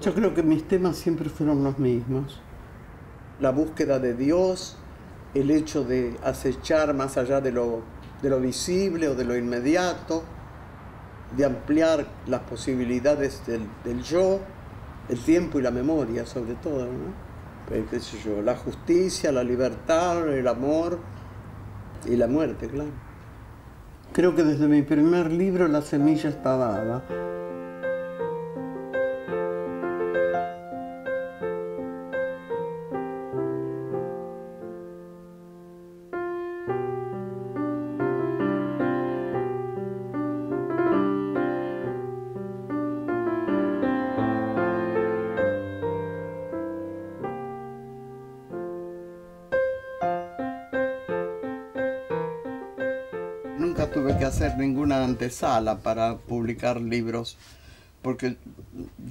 Yo creo que mis temas siempre fueron los mismos. La búsqueda de Dios, el hecho de acechar más allá de lo visible o de lo inmediato, de ampliar las posibilidades del yo, el tiempo y la memoria sobre todo, ¿no? Qué sé yo, la justicia, la libertad, el amor y la muerte, claro. Creo que desde mi primer libro la semilla está dada. Nunca tuve que hacer ninguna antesala para publicar libros, porque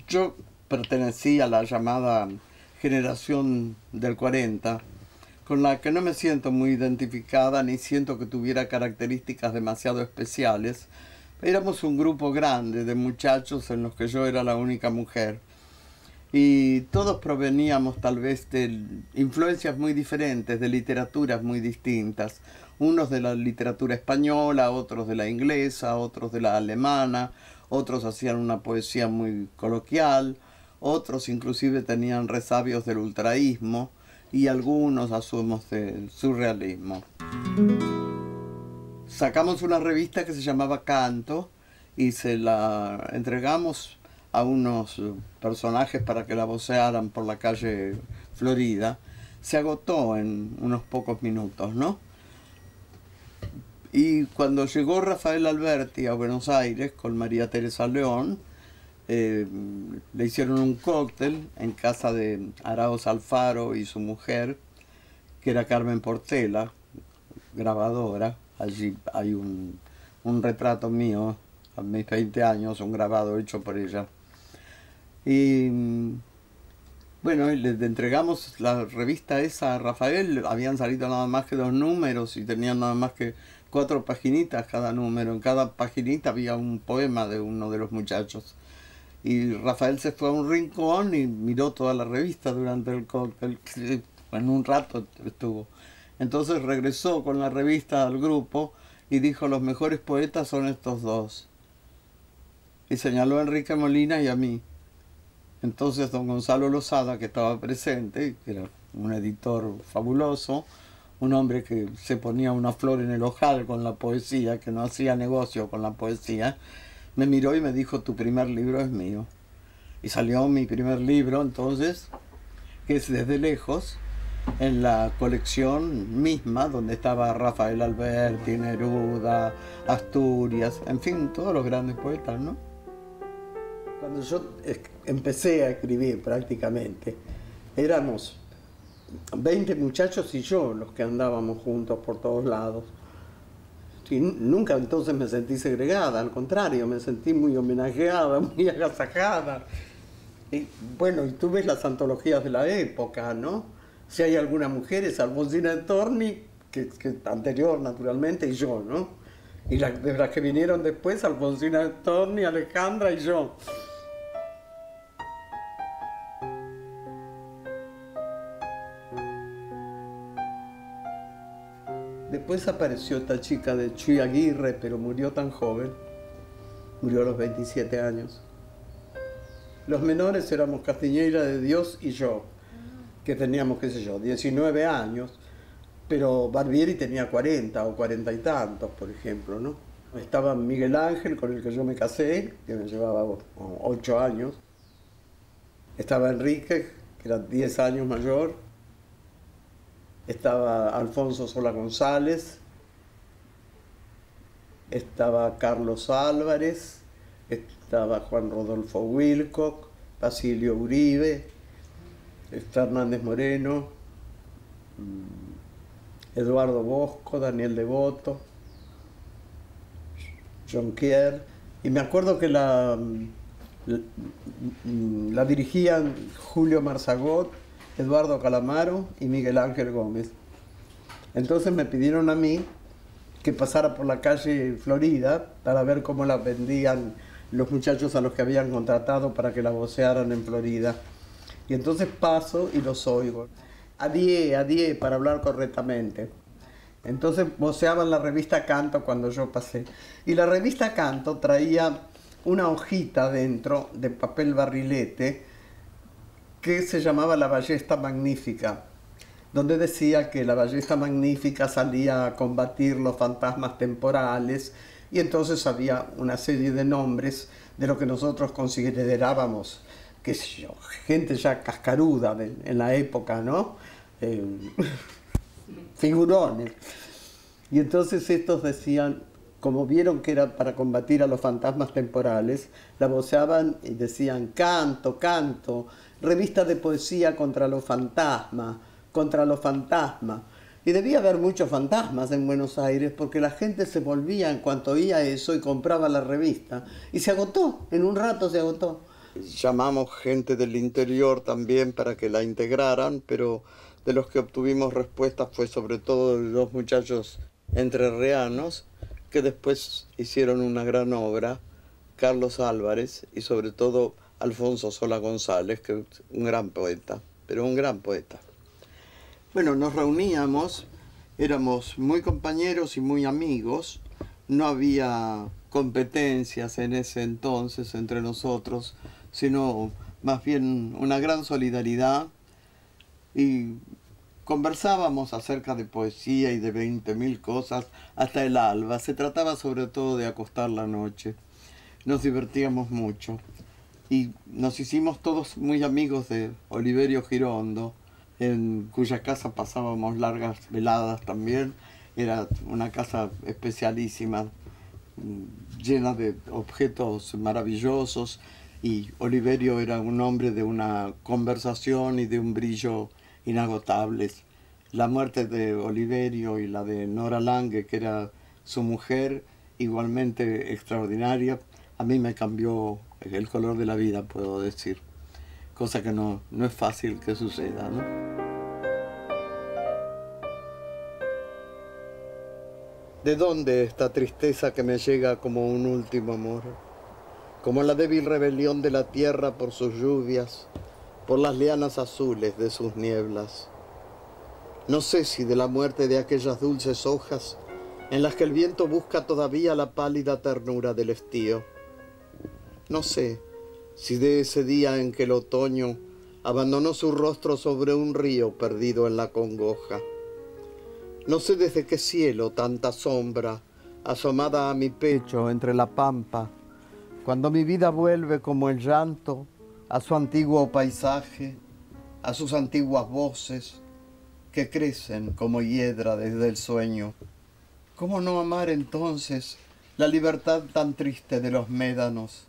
yo pertenecí a la llamada generación del 40, con la que no me siento muy identificada ni siento que tuviera características demasiado especiales. Éramos un grupo grande de muchachos en los que yo era la única mujer. Y todos proveníamos tal vez de influencias muy diferentes, de literaturas muy distintas. Unos de la literatura española, otros de la inglesa, otros de la alemana, otros hacían una poesía muy coloquial, otros inclusive tenían resabios del ultraísmo y algunos asumos del surrealismo. Sacamos una revista que se llamaba Canto y se la entregamos a unos personajes para que la vocearan por la calle Florida. Se agotó en unos pocos minutos, ¿no? Y cuando llegó Rafael Alberti a Buenos Aires con María Teresa León, le hicieron un cóctel en casa de Araoz Alfaro y su mujer, que era Carmen Portela, grabadora. Allí hay un retrato mío a mis 20 años, un grabado hecho por ella. Y bueno, le entregamos la revista esa a Rafael. Habían salido nada más que 2 números y tenían nada más que 4 paginitas cada número. En cada paginita había un poema de uno de los muchachos. Y Rafael se fue a un rincón y miró toda la revista durante el cóctel. En un rato estuvo. Entonces regresó con la revista al grupo y dijo: los mejores poetas son estos dos. Y señaló a Enrique Molina y a mí. Entonces don Gonzalo Lozada, que estaba presente, que era un editor fabuloso, un hombre que se ponía una flor en el ojal con la poesía, que no hacía negocio con la poesía, me miró y me dijo: tu primer libro es mío. Y salió mi primer libro entonces, que es Desde Lejos, en la colección misma, donde estaba Rafael Alberti, Neruda, Asturias, en fin, todos los grandes poetas, ¿no? Cuando yo empecé a escribir prácticamente, éramos 20 muchachos y yo los que andábamos juntos por todos lados. Y nunca entonces me sentí segregada, al contrario, me sentí muy homenajeada, muy agasajada. Y bueno, y tú ves las antologías de la época, ¿no? Si hay alguna mujer es Alfonsina Storni, que anterior naturalmente, y yo, ¿no? Y de las que vinieron después, Alfonsina Storni, Alejandra y yo. Después apareció esta chica de Chuy Aguirre, pero murió tan joven. Murió a los 27 años. Los menores éramos Castiñeira de Dios y yo, que teníamos, qué sé yo, 19 años, pero Barbieri tenía 40 o 40 y tantos, por ejemplo, ¿no? Estaba Miguel Ángel, con el que yo me casé, que me llevaba 8 años. Estaba Enrique, que era 10 años mayor. Estaba Alfonso Sola González. Estaba Carlos Álvarez. Estaba Juan Rodolfo Wilcock, Basilio Uribe, Fernández Moreno, Eduardo Bosco, Daniel Devoto, Jonquière. Y me acuerdo que la dirigían Julio Marzagot, Eduardo Calamaro y Miguel Ángel Gómez. Entonces me pidieron a mí que pasara por la calle Florida para ver cómo la vendían los muchachos a los que habían contratado para que la vocearan en Florida. Y entonces paso y los oigo. Adié, para hablar correctamente. Entonces voceaban la revista Canto cuando yo pasé. Y la revista Canto traía una hojita dentro de papel barrilete que se llamaba La Ballesta Magnífica, donde decía que la Ballesta Magnífica salía a combatir los fantasmas temporales, y entonces había una serie de nombres de lo que nosotros considerábamos, qué sé yo, gente ya cascaruda en la época, ¿no? Figurones. Y entonces estos decían, como vieron que era para combatir a los fantasmas temporales, la voceaban y decían: Canto, Canto, revista de poesía contra los fantasmas, contra los fantasmas. Y debía haber muchos fantasmas en Buenos Aires, porque la gente se volvía en cuanto oía eso y compraba la revista. Y se agotó, en un rato se agotó. Llamamos gente del interior también para que la integraran, pero de los que obtuvimos respuestas fue sobre todo de dos muchachos entrerrianos que después hicieron una gran obra, Carlos Álvarez y sobre todo Alfonso Sola González, que es un gran poeta, pero un gran poeta. Bueno, nos reuníamos, éramos muy compañeros y muy amigos, no había competencias en ese entonces entre nosotros, sino más bien una gran solidaridad, y conversábamos acerca de poesía y de 20.000 cosas hasta el alba. Se trataba sobre todo de acostar la noche. Nos divertíamos mucho y nos hicimos todos muy amigos de Oliverio Girondo, en cuya casa pasábamos largas veladas también. Era una casa especialísima, llena de objetos maravillosos, y Oliverio era un hombre de una conversación y de un brillo inagotables. La muerte de Oliverio y la de Nora Lange, que era su mujer, igualmente extraordinaria, a mí me cambió el color de la vida, puedo decir. Cosa que no es fácil que suceda, ¿no? ¿De dónde esta tristeza que me llega como un último amor? Como la débil rebelión de la tierra por sus lluvias, por las lianas azules de sus nieblas. No sé si de la muerte de aquellas dulces hojas en las que el viento busca todavía la pálida ternura del estío. No sé si de ese día en que el otoño abandonó su rostro sobre un río perdido en la congoja. No sé desde qué cielo tanta sombra asomada a mi pecho entre la pampa, cuando mi vida vuelve como el llanto a su antiguo paisaje, a sus antiguas voces que crecen como hiedra desde el sueño. ¿Cómo no amar entonces la libertad tan triste de los médanos,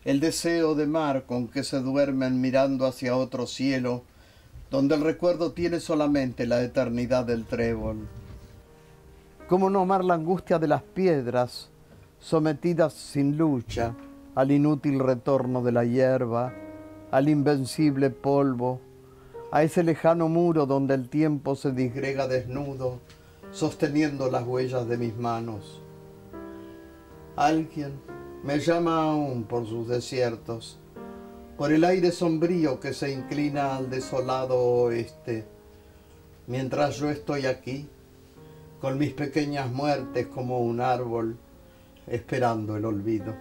el deseo de mar con que se duermen mirando hacia otro cielo, donde el recuerdo tiene solamente la eternidad del trébol? ¿Cómo no amar la angustia de las piedras, sometidas sin lucha al inútil retorno de la hierba, al invencible polvo, a ese lejano muro donde el tiempo se disgrega desnudo, sosteniendo las huellas de mis manos? Alguien me llama aún por sus desiertos, por el aire sombrío que se inclina al desolado oeste, mientras yo estoy aquí, con mis pequeñas muertes como un árbol, esperando el olvido.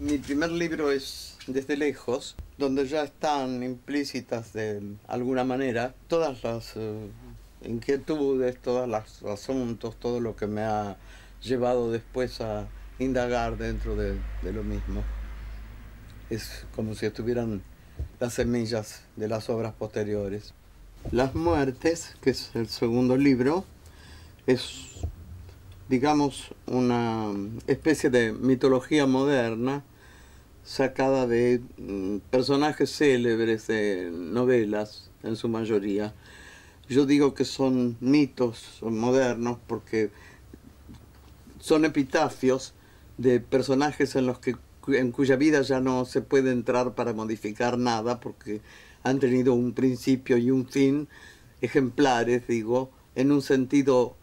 Mi primer libro es Desde lejos, donde ya están implícitas de alguna manera todas las inquietudes, todos los asuntos, todo lo que me ha llevado después a indagar dentro de lo mismo. Es como si estuvieran las semillas de las obras posteriores. Las muertes, que es el segundo libro, es, digamos, una especie de mitología moderna sacada de personajes célebres de novelas, en su mayoría. Yo digo que son mitos, son modernos, porque son epitafios de personajes en cuya vida ya no se puede entrar para modificar nada, porque han tenido un principio y un fin ejemplares, digo, en un sentido,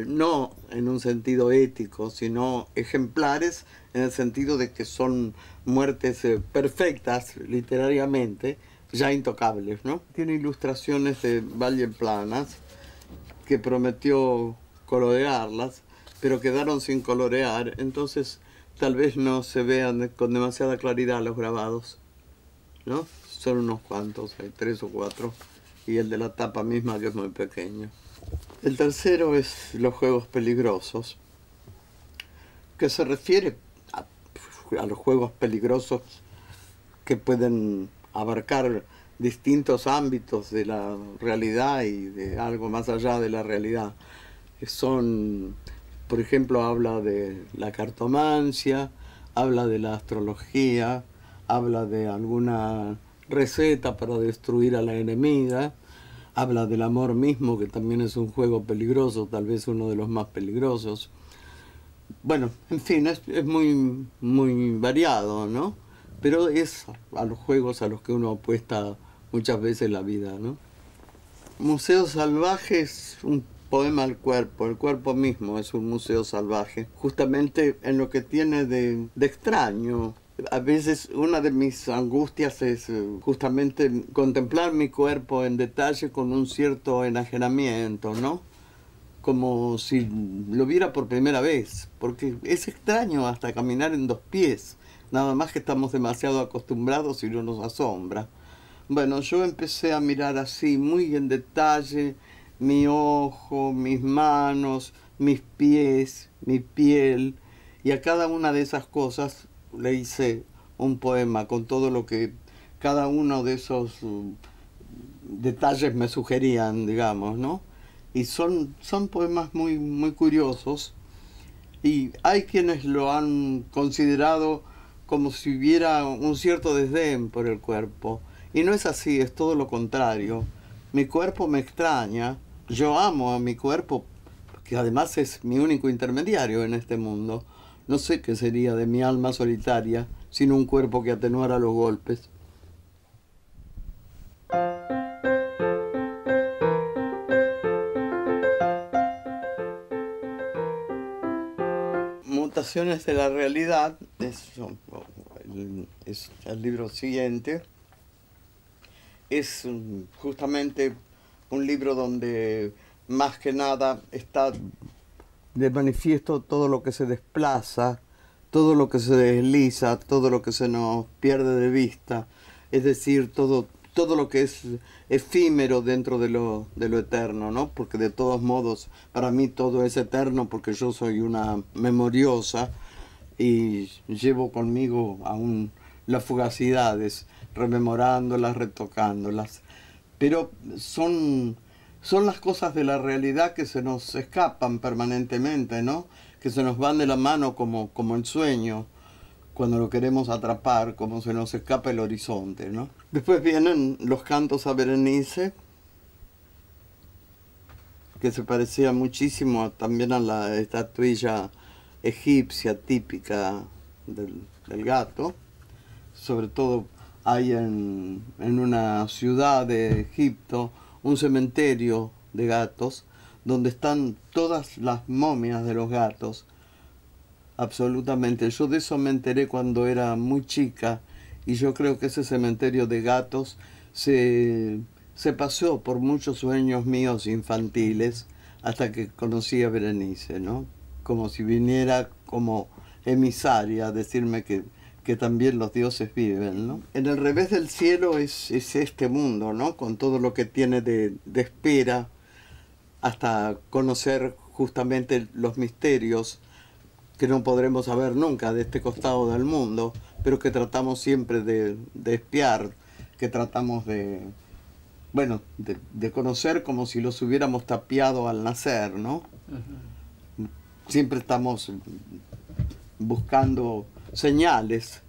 no en un sentido ético, sino ejemplares en el sentido de que son muertes perfectas, literariamente, ya intocables, ¿no? Tiene ilustraciones de Valle Planas, que prometió colorearlas, pero quedaron sin colorear, entonces tal vez no se vean con demasiada claridad los grabados, ¿no? Son unos cuantos, hay 3 o 4, y el de la tapa misma, que es muy pequeño. El tercero es Los juegos peligrosos, que se refiere a los juegos peligrosos que pueden abarcar distintos ámbitos de la realidad y de algo más allá de la realidad. Son, por ejemplo, habla de la cartomancia, habla de la astrología, habla de alguna receta para destruir a la enemiga, habla del amor mismo, que también es un juego peligroso, tal vez uno de los más peligrosos. Bueno, en fin, es muy, muy variado, ¿no? Pero es a los juegos a los que uno apuesta muchas veces la vida, ¿no? Museo salvaje es un poema al cuerpo. El cuerpo mismo es un museo salvaje, justamente en lo que tiene de extraño. A veces una de mis angustias es justamente contemplar mi cuerpo en detalle con un cierto enajenamiento, ¿no? Como si lo viera por primera vez, porque es extraño hasta caminar en 2 pies, nada más que estamos demasiado acostumbrados y no nos asombra. Bueno, yo empecé a mirar así, muy en detalle, mi ojo, mis manos, mis pies, mi piel, y a cada una de esas cosas le hice un poema con todo lo que cada uno de esos detalles me sugerían, digamos, ¿no? Y son poemas muy, muy curiosos, y hay quienes lo han considerado como si hubiera un cierto desdén por el cuerpo. Y no es así, es todo lo contrario. Mi cuerpo me extraña, yo amo a mi cuerpo, que además es mi único intermediario en este mundo. No sé qué sería de mi alma solitaria sin un cuerpo que atenuara los golpes. Mutaciones de la realidad es el libro siguiente. Es justamente un libro donde más que nada está de manifiesto todo lo que se desplaza, todo lo que se desliza, todo lo que se nos pierde de vista, es decir, todo lo que es efímero dentro de lo eterno, ¿no? Porque de todos modos, para mí todo es eterno, porque yo soy una memoriosa y llevo conmigo aún las fugacidades, rememorándolas, retocándolas. Pero son las cosas de la realidad que se nos escapan permanentemente, ¿no? Que se nos van de la mano como el sueño, cuando lo queremos atrapar, como se nos escapa el horizonte, ¿no? Después vienen los cantos a Berenice, que se parecía muchísimo también a la estatuilla egipcia típica del gato. Sobre todo hay en una ciudad de Egipto un cementerio de gatos donde están todas las momias de los gatos. Absolutamente. Yo de eso me enteré cuando era muy chica, y yo creo que ese cementerio de gatos se paseó por muchos sueños míos infantiles hasta que conocí a Berenice, ¿no? Como si viniera como emisaria a decirme que también los dioses viven, ¿no? En el revés del cielo es este mundo, ¿no? Con todo lo que tiene de espera, hasta conocer justamente los misterios que no podremos saber nunca de este costado del mundo, pero que tratamos siempre de espiar, que tratamos de conocer como si los hubiéramos tapiado al nacer, ¿no? Uh-huh. Siempre estamos buscando señales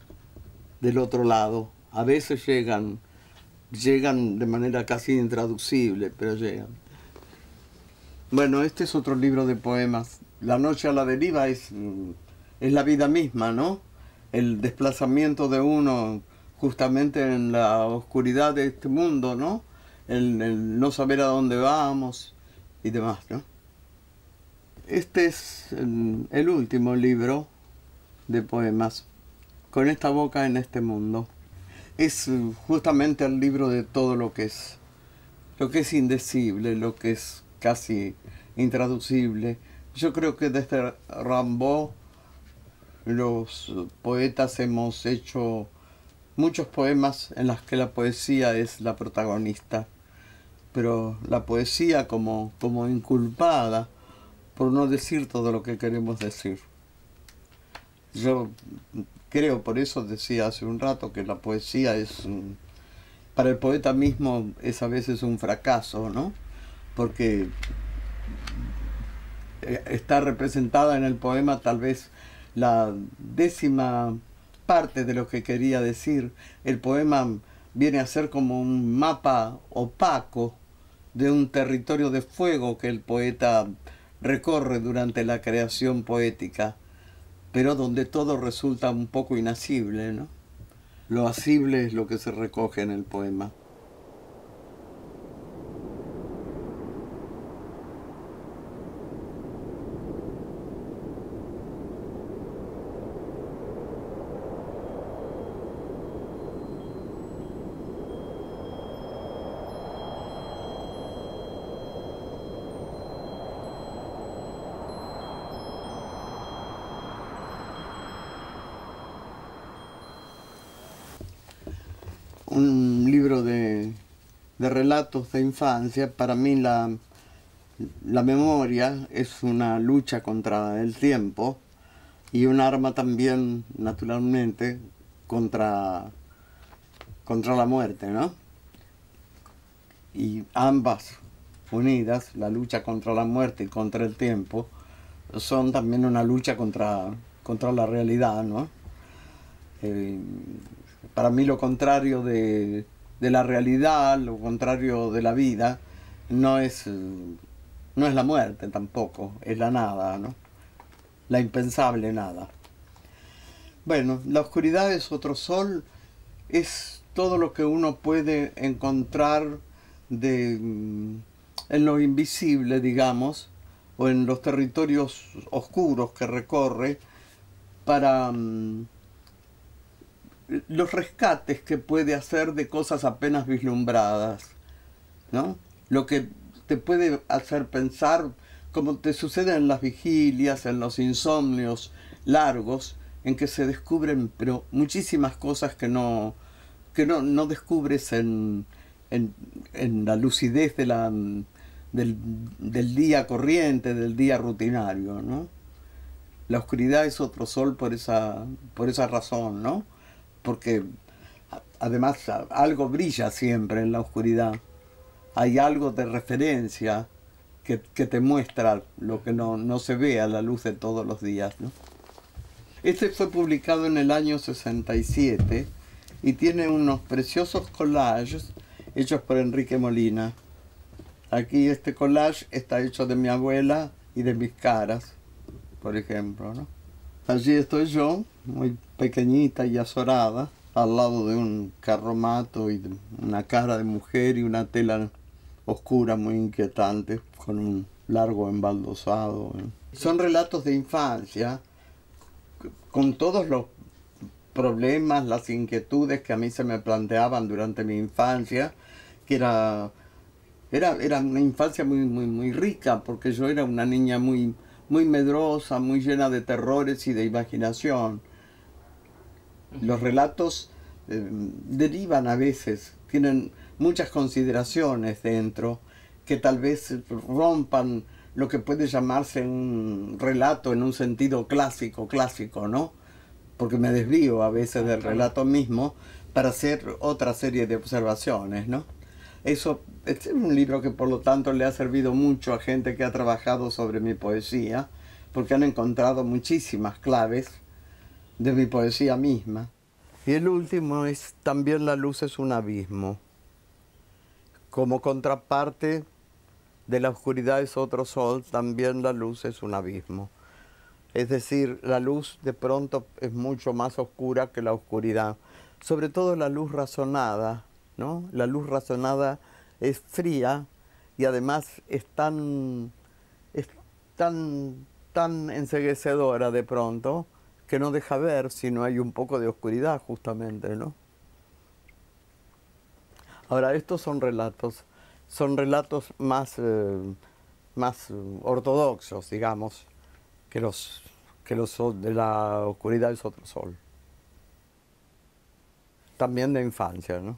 del otro lado. A veces llegan de manera casi intraducible, pero llegan. Bueno, este es otro libro de poemas. La noche a la deriva es es la vida misma, ¿no? El desplazamiento de uno justamente en la oscuridad de este mundo, ¿no? El no saber a dónde vamos y demás, ¿no? Este es el último libro de poemas, Con esta boca en este mundo. Es justamente el libro de todo lo que es indecible, lo que es casi intraducible. Yo creo que desde Rimbaud los poetas hemos hecho muchos poemas en los que la poesía es la protagonista, pero la poesía como inculpada por no decir todo lo que queremos decir. Yo creo, por eso decía hace un rato, que la poesía es, para el poeta mismo, es a veces un fracaso, ¿no? Porque está representada en el poema tal vez la 10ª parte de lo que quería decir. El poema viene a ser como un mapa opaco de un territorio de fuego que el poeta recorre durante la creación poética, pero donde todo resulta un poco inasible, ¿no? Lo asible es lo que se recoge en el poema. Un libro de relatos de infancia. Para mí la memoria es una lucha contra el tiempo y un arma también, naturalmente, contra la muerte, ¿no? Y ambas unidas, la lucha contra la muerte y contra el tiempo, son también una lucha contra la realidad, ¿no? Para mí lo contrario de la realidad, lo contrario de la vida, no es la muerte tampoco, es la nada, ¿no? La impensable nada. Bueno, la oscuridad es otro sol, es todo lo que uno puede encontrar en lo invisible, digamos, o en los territorios oscuros que recorre, para los rescates que puede hacer de cosas apenas vislumbradas, ¿no? Lo que te puede hacer pensar, como te sucede en las vigilias, en los insomnios largos, en que se descubren pero muchísimas cosas que no descubres en la lucidez del día corriente, del día rutinario, ¿no? La oscuridad es otro sol por esa razón, ¿no? Porque además algo brilla siempre en la oscuridad. Hay algo de referencia que te muestra lo que no se ve a la luz de todos los días, ¿no? Este fue publicado en el año 67 y tiene unos preciosos collages hechos por Enrique Molina. Aquí este collage está hecho de mi abuela y de mis caras, por ejemplo, ¿no? Allí estoy yo, muy pequeñita y azorada, al lado de un carromato y una cara de mujer y una tela oscura muy inquietante, con un largo embaldosado. Son relatos de infancia, con todos los problemas, las inquietudes que a mí se me planteaban durante mi infancia, que era una infancia muy rica, porque yo era una niña muy medrosa, muy llena de terrores y de imaginación. Los relatos derivan a veces, tienen muchas consideraciones dentro, que tal vez rompan lo que puede llamarse un relato en un sentido clásico, ¿no? Porque me desvío a veces del relato mismo para hacer otra serie de observaciones, ¿no? Eso es un libro que por lo tanto le ha servido mucho a gente que ha trabajado sobre mi poesía, porque han encontrado muchísimas claves de mi poesía misma. Y el último es También la luz es un abismo. Como contraparte de la oscuridad es otro sol, también la luz es un abismo. Es decir, la luz de pronto es mucho más oscura que la oscuridad. Sobre todo la luz razonada, ¿no? La luz razonada es fría y además es tan enceguecedora de pronto que no deja ver si no hay un poco de oscuridad justamente, ¿no? Ahora, estos son relatos más ortodoxos, digamos, que los de la oscuridad es otro sol. También de infancia, ¿no?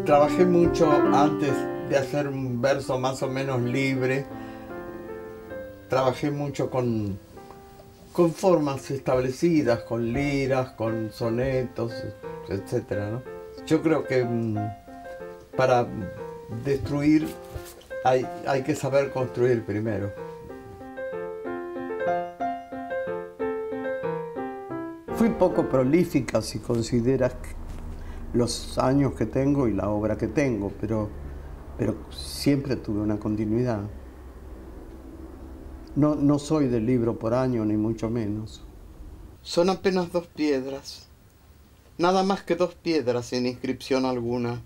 Trabajé mucho antes de hacer un verso más o menos libre. Trabajé mucho con formas establecidas, con liras, con sonetos, etc., ¿no? Yo creo que para destruir hay que saber construir primero. Fui poco prolífica si consideras los años que tengo y la obra que tengo, pero siempre tuve una continuidad. No soy de libro por año, ni mucho menos. Son apenas 2 piedras, nada más que 2 piedras sin inscripción alguna,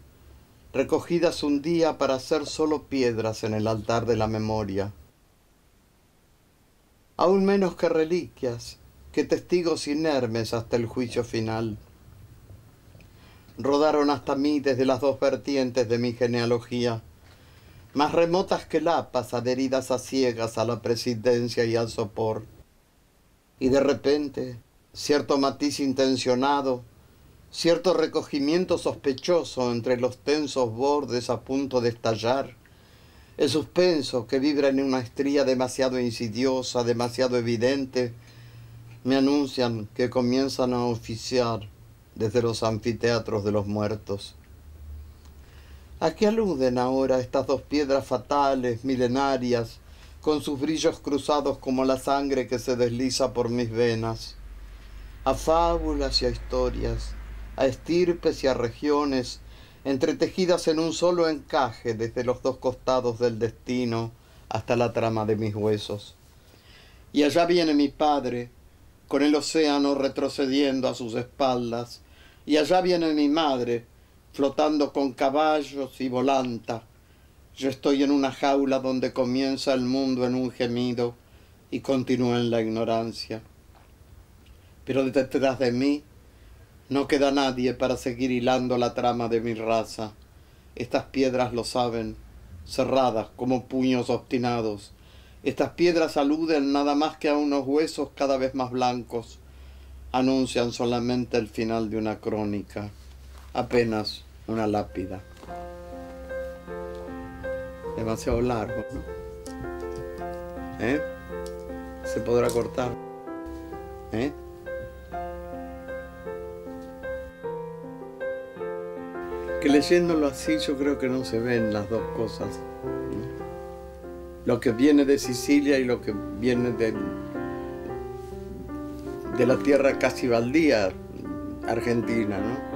recogidas un día para ser solo piedras en el altar de la memoria. Aún menos que reliquias, que testigos inermes hasta el juicio final. Rodaron hasta mí desde las 2 vertientes de mi genealogía, más remotas que lapas adheridas a ciegas a la presidencia y al sopor. Y de repente, cierto matiz intencionado, cierto recogimiento sospechoso entre los tensos bordes a punto de estallar, el suspenso que vibra en una estría demasiado insidiosa, demasiado evidente, me anuncian que comienzan a oficiar desde los anfiteatros de los muertos. ¿A qué aluden ahora estas 2 piedras fatales, milenarias, con sus brillos cruzados como la sangre que se desliza por mis venas? A fábulas y a historias, a estirpes y a regiones, entretejidas en un solo encaje desde los 2 costados del destino hasta la trama de mis huesos. Y allá viene mi padre, con el océano retrocediendo a sus espaldas, y allá viene mi madre, flotando con caballos y volanta. Yo estoy en una jaula donde comienza el mundo en un gemido y continúa en la ignorancia. Pero detrás de mí no queda nadie para seguir hilando la trama de mi raza. Estas piedras lo saben, cerradas como puños obstinados. Estas piedras aluden nada más que a unos huesos cada vez más blancos. Anuncian solamente el final de una crónica, apenas una lápida. Demasiado largo, ¿no? Se podrá cortar. Que leyéndolo así yo creo que no se ven las 2 cosas, ¿no? Lo que viene de Sicilia y lo que viene de la tierra casi baldía argentina, ¿no?